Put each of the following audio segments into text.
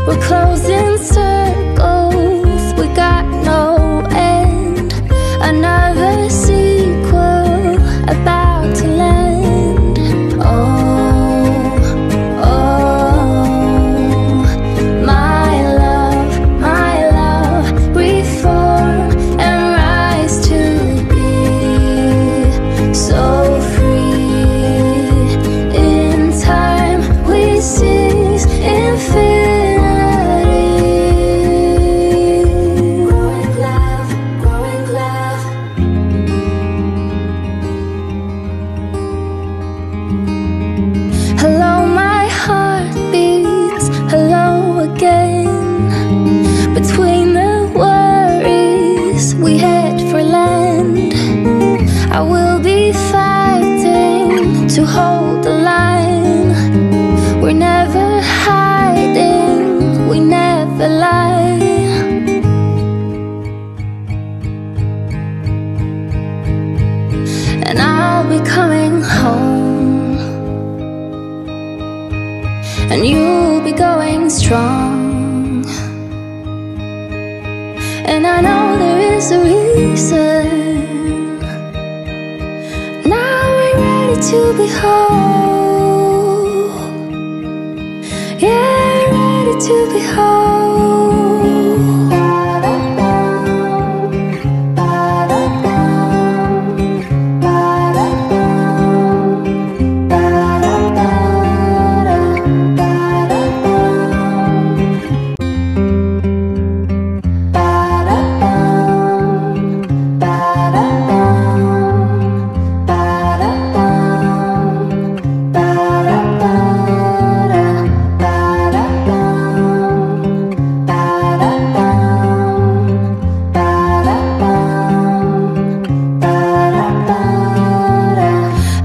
We're closing circles, we got no end. Another sequel about to land. Oh, my love, reform and rise to be so free. In time we seize infinity. Growing love, growing love. Hello, my heart beats, hello again. Between the worries, we head for land. I will be fighting to hold the line. We're never hiding, we never lie. And I'll be coming home, and you'll be going strong. And I know there is a reason. Now we're ready to be whole. Yeah, ready to be whole.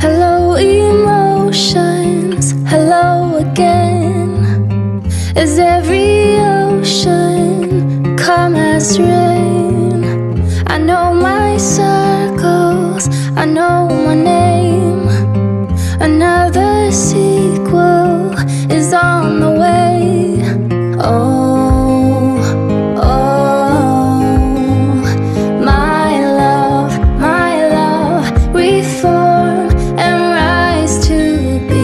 Hello, emotions, hello again. As every ocean come as rain, I know my circles, I know my name. Another sequel is on the way. Oh, my love, reform and rise to be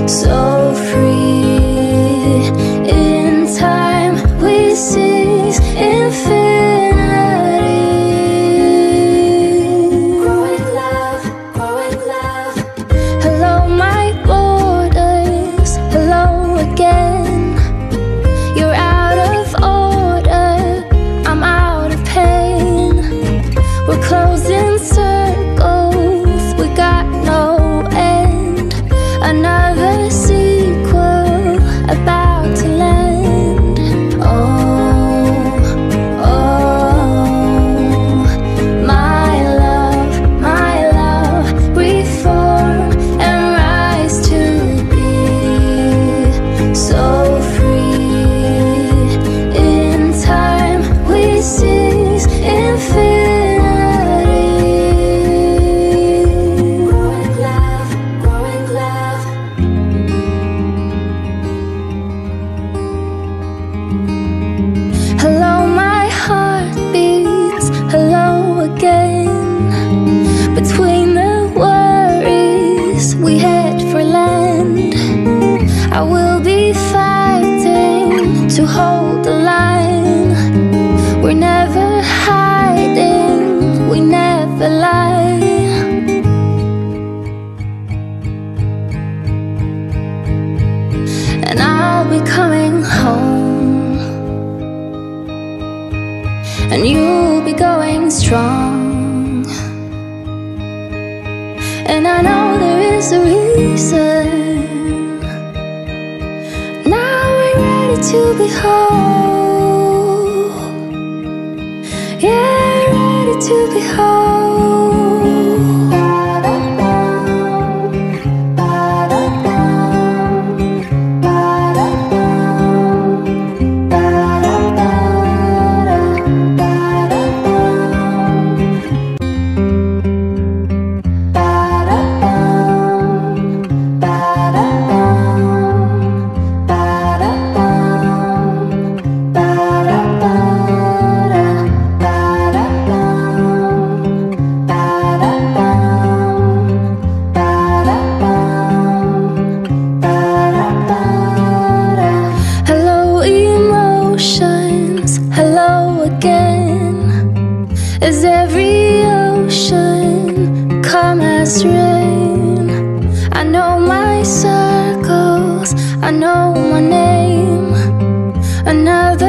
so free. In time we seize infinity. Growing love, growing love. Hello, my borders, hello again. You're out of order, I'm out of pain. We're closing circles, we got no end. Another sequel about to land. Oh, my love, reform and rise to be so free. In time we seize infinity. Growing love, growing love. Hello, my heart beats, hello again. Between the worries, we head for land. I will be fighting to hold the line. We're never hiding, we never lie. And I'll be coming home, and you'll be going strong. And I know there is a reason. Now we're ready to be whole. Yeah, ready to be whole. I know my name. Another